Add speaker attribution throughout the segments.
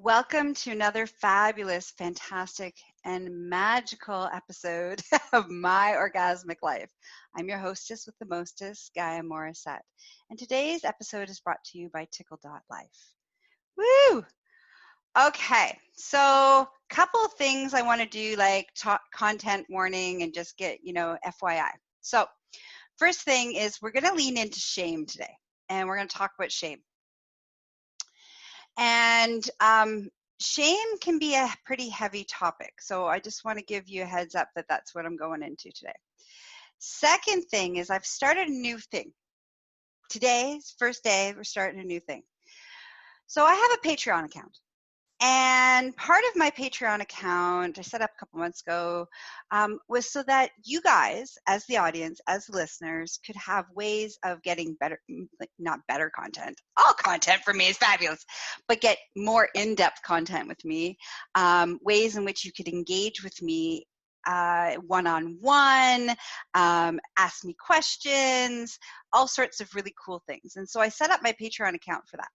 Speaker 1: Welcome to another fabulous, fantastic, and magical episode of My Orgasmic Life. I'm your hostess with the mostest, Gaia Morrissette, and today's episode is brought to you by ticklelife. Woo! Okay, so couple of things I want to do, like content warning and just get, FYI. So first thing is we're going to lean into shame today, and we're going to talk about shame. And shame can be a pretty heavy topic. So I just want to give you a heads up that that's what I'm going into today. Second thing is I've started a new thing. Today's first day, we're starting a new thing. So I have a Patreon account. And part of my Patreon account, I set up a couple months ago, was so that you guys, as the audience, as listeners, could have ways of getting better, like not better content. All content for me is fabulous, but get more in-depth content with me, ways in which you could engage with me one-on-one, ask me questions, all sorts of really cool things. And so I set up my Patreon account for that.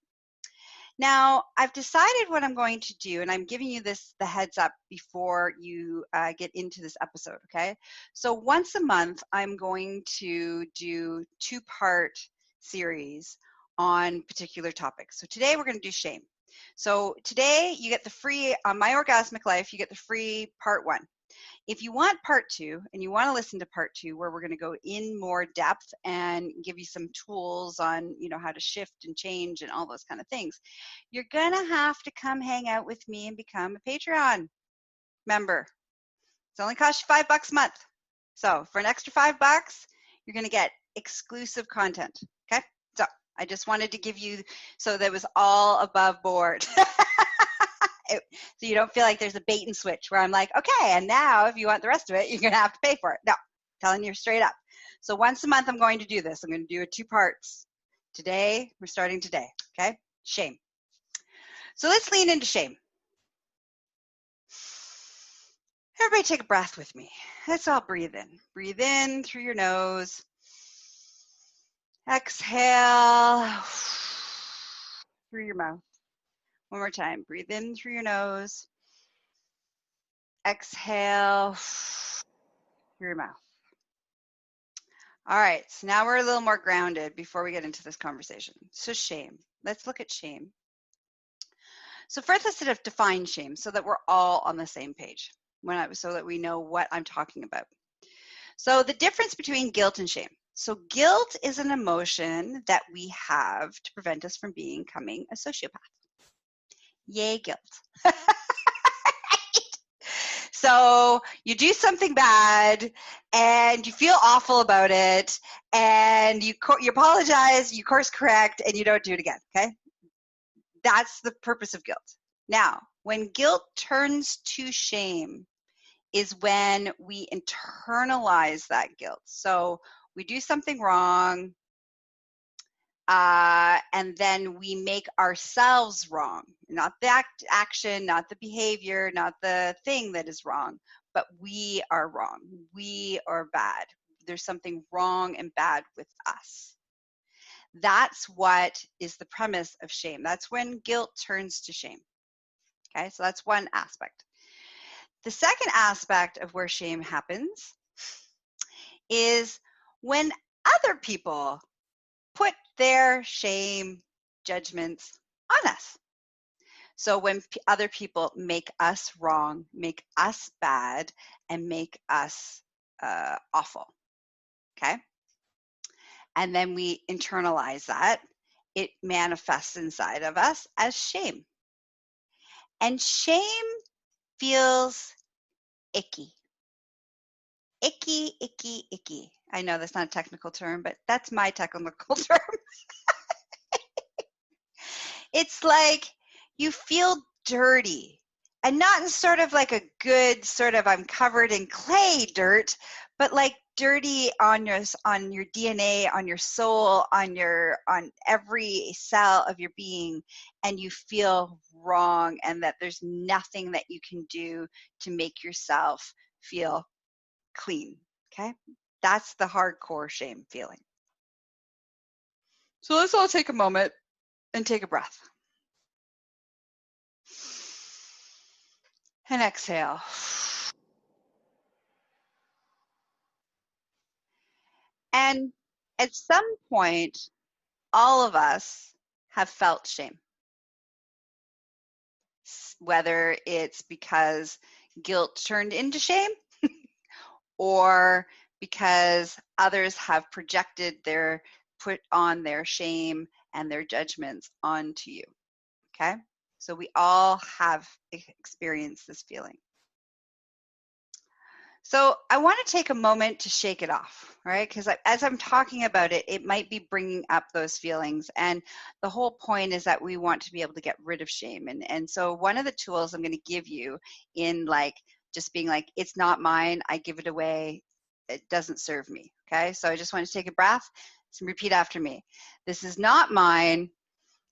Speaker 1: Now, I've decided what I'm going to do, and I'm giving you the heads up before you get into this episode, okay? So once a month, I'm going to do two-part series on particular topics. So today we're going to do shame. So today you get the free, on My Orgasmic Life, you get the free part 1. If you want part 2 and you want to listen to part 2 where we're going to go in more depth and give you some tools on, how to shift and change and all those kind of things, you're going to have to come hang out with me and become a Patreon member. It's only cost you $5 a month. So for an extra $5, you're going to get exclusive content. Okay. So I just wanted to give you, so that was all above board. So you don't feel like there's a bait and switch where I'm like, okay, and now if you want the rest of it, you're going to have to pay for it. No, telling you straight up. So once a month, I'm going to do this. I'm going to do it 2 parts. Today, we're starting today, okay? Shame. So let's lean into shame. Everybody take a breath with me. Let's all breathe in. Breathe in through your nose. Exhale through your mouth. One more time. Breathe in through your nose. Exhale through your mouth. All right, so now we're a little more grounded before we get into this conversation. So shame. Let's look at shame. So first, let's sort of define shame so that we're all on the same page, so that we know what I'm talking about. So the difference between guilt and shame. So guilt is an emotion that we have to prevent us from becoming a sociopath. Yay, guilt. So you do something bad and you feel awful about it and you apologize, you course correct, and you don't do it again, okay? That's the purpose of guilt. Now, when guilt turns to shame is when we internalize that guilt. So we do something wrong, and then we make ourselves wrong. Not the action, not the behavior, not the thing that is wrong, but we are wrong. We are bad. There's something wrong and bad with us. That's what is the premise of shame. That's when guilt turns to shame. Okay, so that's one aspect. The second aspect of where shame happens is when other people put their shame judgments on us. So when other people make us wrong, make us bad, and make us awful, okay? And then we internalize that. It manifests inside of us as shame. And shame feels icky. Icky, icky, icky. I know that's not a technical term, but that's my technical term. It's like you feel dirty, and not in sort of like a good sort of I'm covered in clay dirt, but like dirty on your DNA, on your soul, on every cell of your being, and you feel wrong and that there's nothing that you can do to make yourself feel clean. Okay? That's the hardcore shame feeling. So let's all take a moment and take a breath. And exhale. And at some point, all of us have felt shame. Whether it's because guilt turned into shame or because others have put on their shame and their judgments onto you. Okay? So we all have experienced this feeling. So I want to take a moment to shake it off, right? Because as I'm talking about it, it might be bringing up those feelings. And the whole point is that we want to be able to get rid of shame. And so one of the tools I'm going to give you in like just being like, it's not mine, I give it away, it doesn't serve me. Okay, so I just want to take a breath and repeat after me. This is not mine,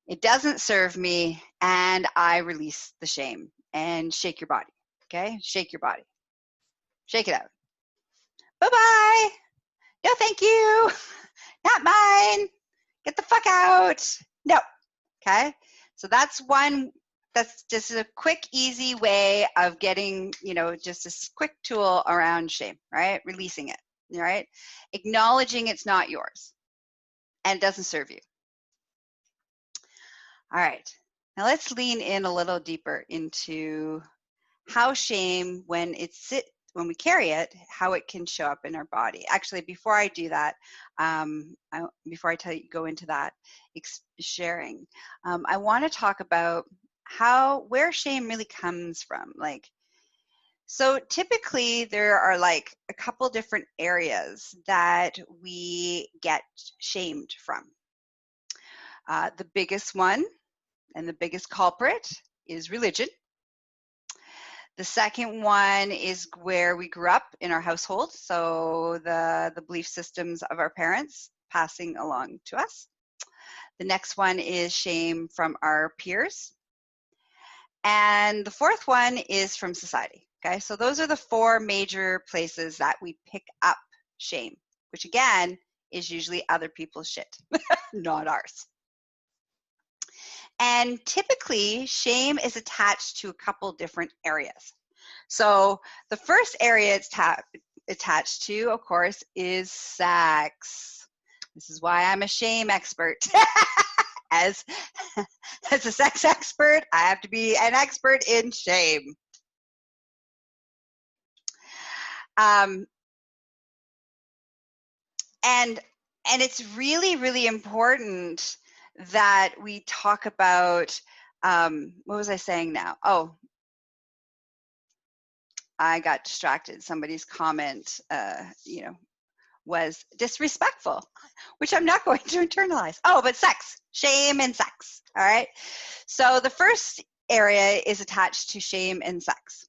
Speaker 1: it doesn't serve me, and I release the shame. And shake your body. Okay, shake your body. Shake it out. Bye-bye. No, thank you. Not mine. Get the fuck out. No. Okay. So that's just a quick, easy way of getting, just a quick tool around shame, right? Releasing it, right? Acknowledging it's not yours and it doesn't serve you. All right. Now let's lean in a little deeper into how shame, when we carry it, how it can show up in our body. Actually, before I do that, before I go into that sharing, I want to talk about where shame really comes from. So typically there are like a couple different areas that we get shamed from. The biggest one and the biggest culprit is religion. The second one is where we grew up in our household, so the belief systems of our parents passing along to us. The next one is shame from our peers. And the fourth one is from society. Okay, so those are the four major places that we pick up shame, which again is usually other people's shit, not ours. And typically, shame is attached to a couple different areas. So the first area it's attached to, of course, is sex. This is why I'm a shame expert. As a sex expert, I have to be an expert in shame. And it's really, really important that we talk about, what was I saying now? Oh, I got distracted. Somebody's comment, was disrespectful, which I'm not going to internalize. Oh, but sex, shame and sex. All right. So the first area is attached to shame and sex.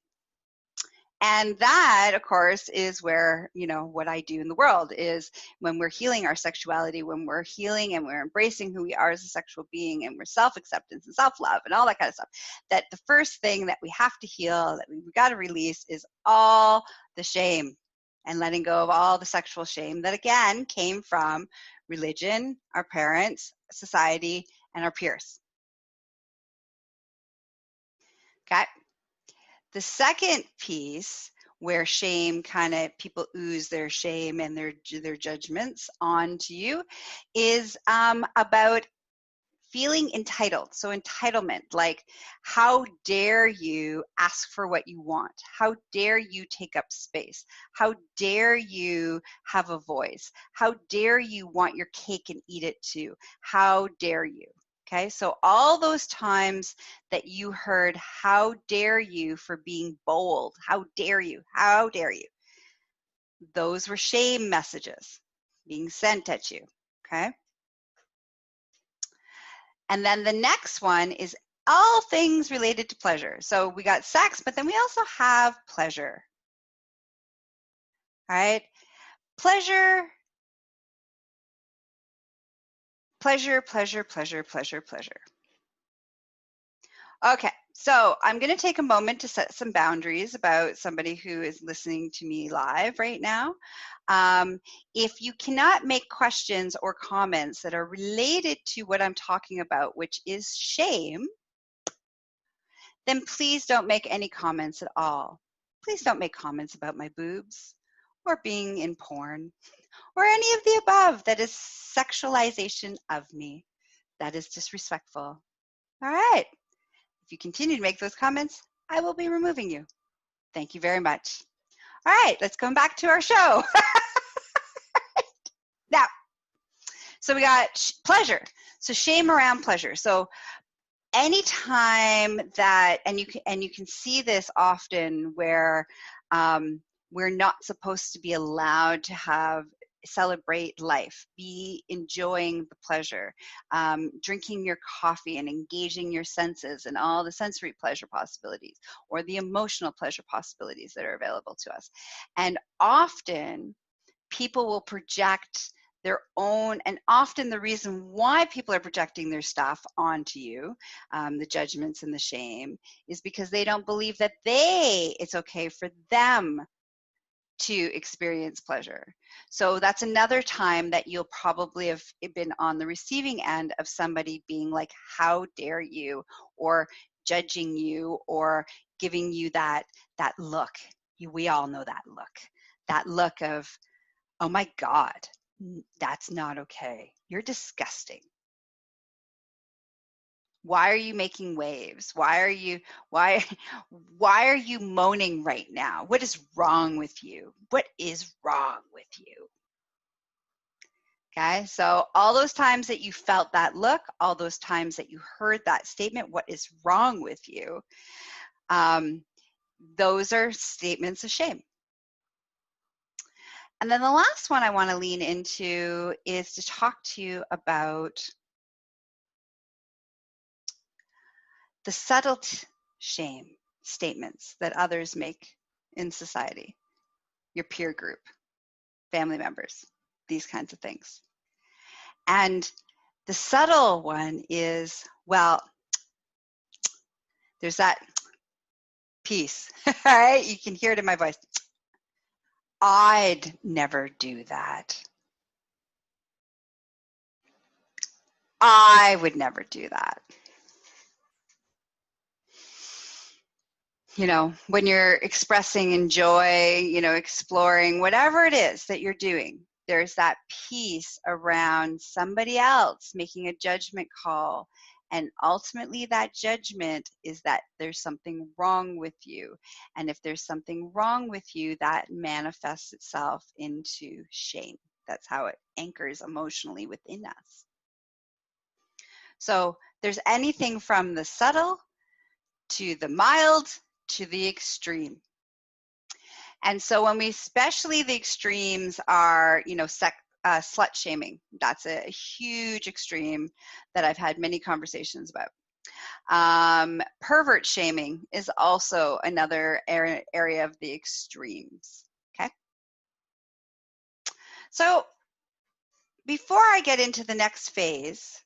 Speaker 1: And that, of course, is where, what I do in the world is when we're healing our sexuality, when we're healing and we're embracing who we are as a sexual being and we're self-acceptance and self-love and all that kind of stuff, that the first thing that we have to heal, that we've got to release is all the shame and letting go of all the sexual shame that, again, came from religion, our parents, society, and our peers. Okay? The second piece where shame people ooze their shame and their judgments onto you is about feeling entitled. So entitlement, like how dare you ask for what you want? How dare you take up space? How dare you have a voice? How dare you want your cake and eat it too? How dare you? Okay, so all those times that you heard, how dare you for being bold? How dare you? How dare you? Those were shame messages being sent at you, okay? And then the next one is all things related to pleasure. So we got sex, but then we also have pleasure, right? Pleasure, pleasure, pleasure, pleasure, pleasure, pleasure. Okay, so I'm going to take a moment to set some boundaries about somebody who is listening to me live right now. If you cannot make questions or comments that are related to what I'm talking about, which is shame, then please don't make any comments at all. Please don't make comments about my boobs or being in porn or any of the above that is sexualization of me. That is disrespectful. All right. If you continue to make those comments, I will be removing you. Thank you very much. All right, let's come back to our show. Now, so we got pleasure. So shame around pleasure. So anytime that, and you can see this often where we're not supposed to be allowed to celebrate life, be enjoying the pleasure, drinking your coffee and engaging your senses and all the sensory pleasure possibilities or the emotional pleasure possibilities that are available to us. And often people will project their own, and often the reason why people are projecting their stuff onto you, the judgments and the shame, is because they don't believe that it's okay for them to experience pleasure. So that's another time that you'll probably have been on the receiving end of somebody being like, how dare you, or judging you, or giving you that look. We all know that look of, oh my God, that's not okay. You're disgusting. Why are you making waves? Why are you moaning right now? What is wrong with you? What is wrong with you? Okay, so all those times that you felt that look, all those times that you heard that statement, what is wrong with you? Those are statements of shame. And then the last one I want to lean into is to talk to you about the subtle shame statements that others make in society, your peer group, family members, these kinds of things. And the subtle one is, well, there's that piece, all right? You can hear it in my voice. I'd never do that. I would never do that. You know, when you're expressing enjoy, exploring, whatever it is that you're doing, there's that piece around somebody else making a judgment call. And ultimately that judgment is that there's something wrong with you. And if there's something wrong with you, that manifests itself into shame. That's how it anchors emotionally within us. So there's anything from the subtle to the mild to the extreme. And so when especially the extremes are, slut shaming. That's a huge extreme that I've had many conversations about. Pervert shaming is also another area of the extremes. Okay. So before I get into the next phase,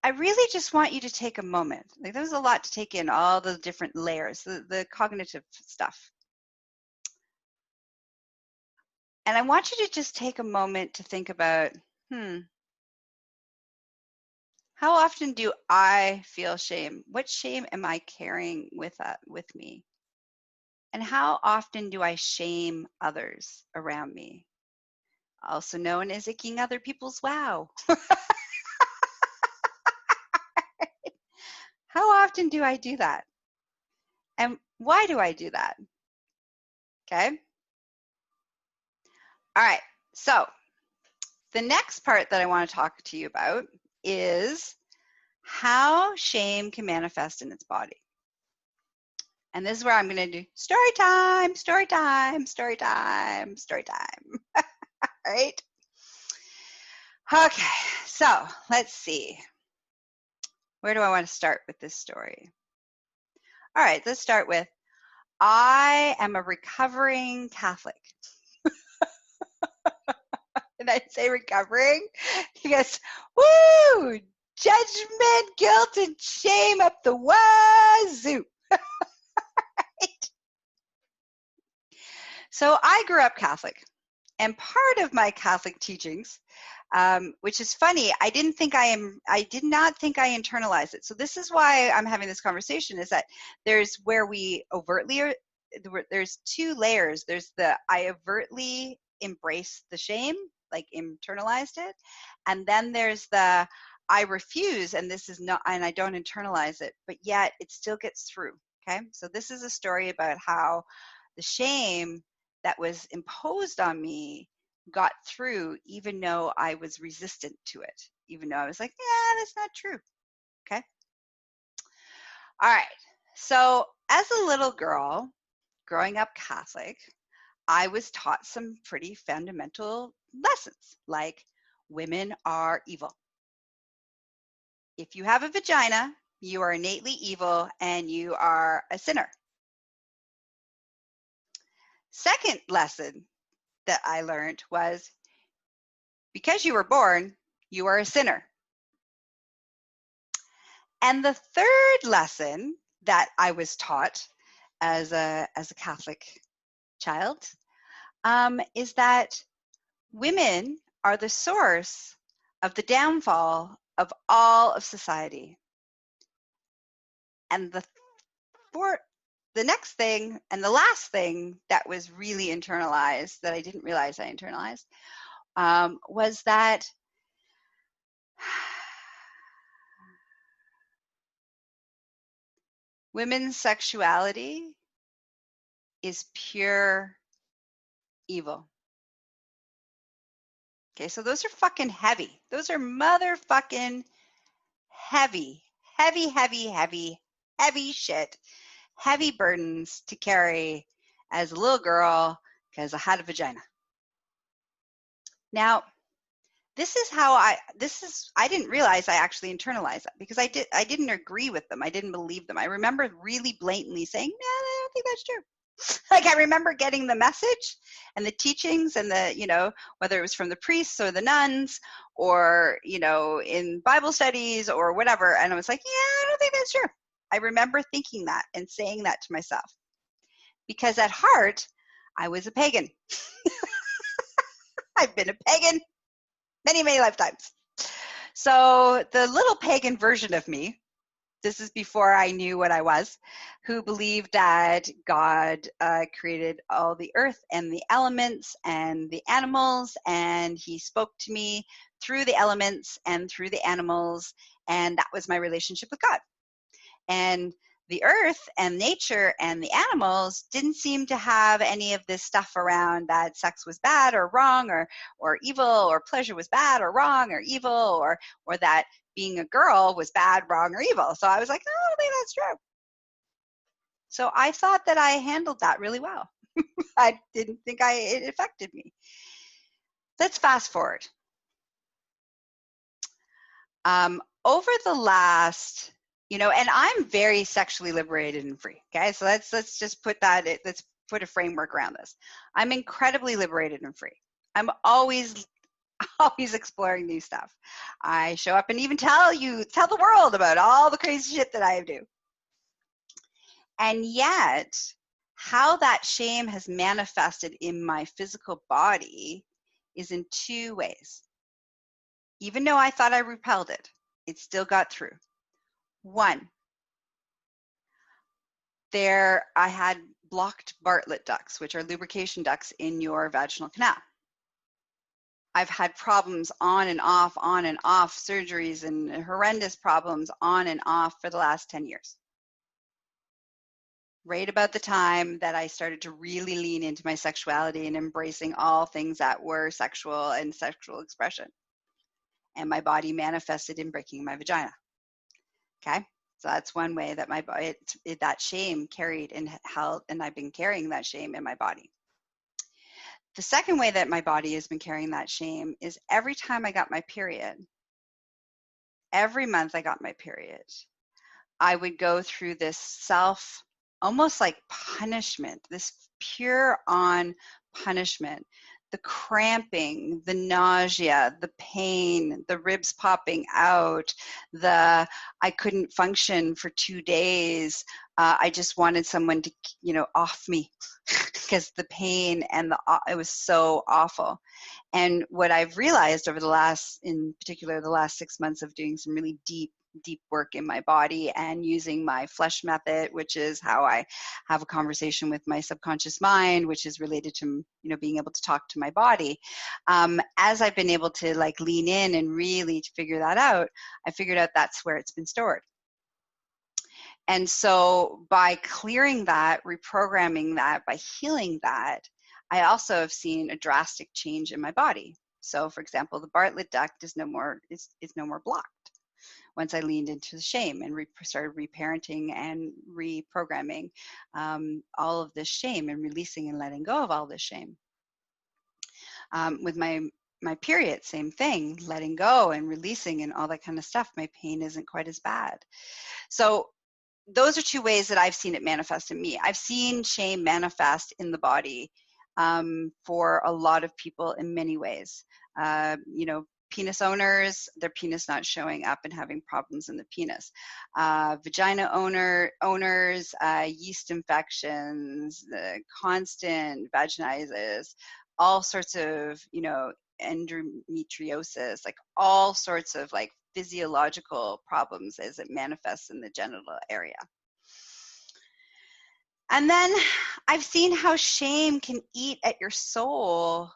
Speaker 1: I really just want you to take a moment. Like, there's a lot to take in, all the different layers, the cognitive stuff. And I want you to just take a moment to think about, how often do I feel shame? What shame am I carrying with me? And how often do I shame others around me? Also known as icking other people's wow. How often do I do that? And why do I do that? Okay. All right. So the next part that I want to talk to you about is how shame can manifest in its body. And this is where I'm going to do story time. All right. Okay. So let's see. Where do I want to start with this story? All right, let's start with, I am a recovering Catholic. Did I say recovering? Because, woo, judgment, guilt, and shame up the wazoo. Right? So I grew up Catholic, and part of my Catholic teachings which is funny. I did not think I internalized it. So this is why I'm having this conversation, is that there's where we overtly there's two layers. There's the I overtly embrace the shame, like internalized it. And then there's the I refuse, and this is not, and I don't internalize it, but yet it still gets through. Okay. So this is a story about how the shame that was imposed on me got through, even though I was resistant to it, even though I was like, yeah, that's not true. Okay. All right. So as a little girl, growing up Catholic, I was taught some pretty fundamental lessons, like women are evil. If you have a vagina, you are innately evil and you are a sinner. Second lesson that I learned was, because you were born, you are a sinner. And the third lesson that I was taught as a Catholic child is that women are the source of the downfall of all of society. And the next thing and the last thing that was really internalized, that I didn't realize I internalized, was that women's sexuality is pure evil. Okay, so those are fucking heavy. Those are motherfucking heavy shit, heavy burdens to carry as a little girl, because I had a vagina. Now, I didn't realize I actually internalized that, because I didn't agree with them. I didn't believe them. I remember really blatantly saying, no, I don't think that's true. Like, I remember getting the message and the teachings and the, whether it was from the priests or the nuns or, in Bible studies or whatever. And I was like, yeah, I don't think that's true. I remember thinking that and saying that to myself, because at heart, I was a pagan. I've been a pagan many, many lifetimes. So the little pagan version of me, this is before I knew what I was, who believed that God created all the earth and the elements and the animals, and he spoke to me through the elements and through the animals, and that was my relationship with God. And the earth and nature and the animals didn't seem to have any of this stuff around that sex was bad or wrong or evil, or pleasure was bad or wrong or evil, or that being a girl was bad, wrong, or evil. So I was like, no, I don't think that's true. So I thought that I handled that really well. I didn't think it affected me. Let's fast forward. Over the last, and I'm very sexually liberated and free. Okay, so let's just put let's put a framework around this. I'm incredibly liberated and free. I'm always exploring new stuff. I show up and even tell the world about all the crazy shit that I do. And yet, how that shame has manifested in my physical body is in two ways. Even though I thought I repelled it, it still got through. One, I had blocked Bartlett ducts, which are lubrication ducts in your vaginal canal. I've had problems on and off, surgeries and horrendous problems on and off for the last 10 years. Right about the time that I started to really lean into my sexuality and embracing all things that were sexual and sexual expression. And my body manifested in breaking my vagina. Okay? So that's one way that my body, that shame carried and held, and I've been carrying that shame in my body. The second way that my body has been carrying that shame is every time I got my period, every month I got my period, I would go through this almost like punishment, this pure on punishment, the cramping, the nausea, the pain, the ribs popping out, I couldn't function for 2 days. I just wanted someone to, off me. because the pain and it was so awful. And what I've realized over in particular, the last 6 months of doing some really deep work in my body and using my flesh method, which is how I have a conversation with my subconscious mind, which is related to, being able to talk to my body. As I've been able to like lean in and really figure that out, I figured out that's where it's been stored. And so by clearing that, reprogramming that, by healing that, I also have seen a drastic change in my body. So for example, the Bartlett duct is no more blocked. Once I leaned into the shame and started reparenting and reprogramming all of this shame and releasing and letting go of all this shame. With my period, same thing, letting go and releasing and all that kind of stuff. My pain isn't quite as bad. So those are two ways that I've seen it manifest in me. I've seen shame manifest in the body for a lot of people in many ways. Penis owners, their penis not showing up and having problems in the penis. Vagina owners, yeast infections, constant vaginitis, all sorts of, endometriosis, like all sorts of like physiological problems as it manifests in the genital area. And then I've seen how shame can eat at your soul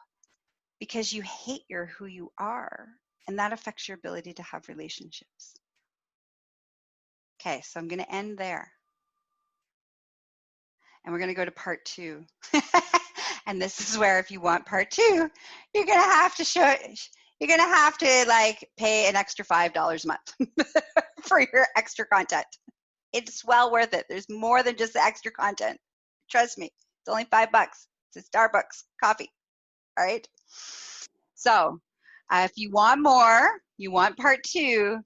Speaker 1: because you hate who you are, and that affects your ability to have relationships. Okay, so I'm going to end there. And we're going to go to part 2. And this is where, if you want part 2, you're going to have to like pay an extra $5 a month for your extra content. It's well worth it. There's more than just the extra content. Trust me, it's only $5. It's a Starbucks coffee. All right. So if you want more, you want part 2,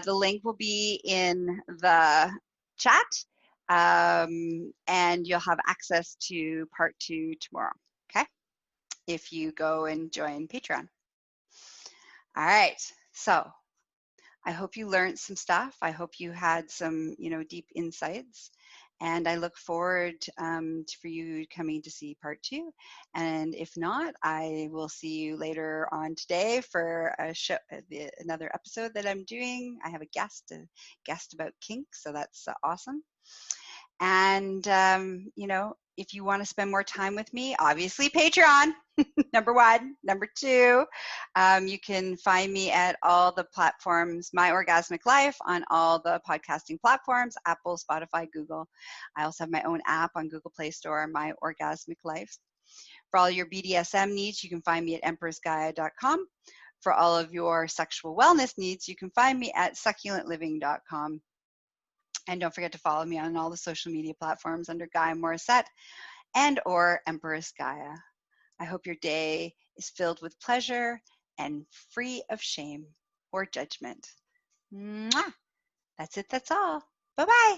Speaker 1: the link will be in the chat, and you'll have access to part 2 tomorrow. Okay. If you go and join Patreon. All right. So I hope you learned some stuff. I hope you had some, deep insights. And I look forward for you coming to see part 2. And if not, I will see you later on today for another episode that I'm doing. I have a guest about kink, so that's awesome. And, if you want to spend more time with me, obviously Patreon, number 1. Number 2, you can find me at all the platforms, Myorgasmic Life on all the podcasting platforms, Apple, Spotify, Google. I also have my own app on Google Play Store, My Orgasmic Life. For all your BDSM needs, you can find me at empressgaia.com. For all of your sexual wellness needs, you can find me at succulentliving.com. And don't forget to follow me on all the social media platforms under Gaia Morrissette and or Empress Gaia. I hope your day is filled with pleasure and free of shame or judgment. Mwah! That's it. That's all. Bye-bye.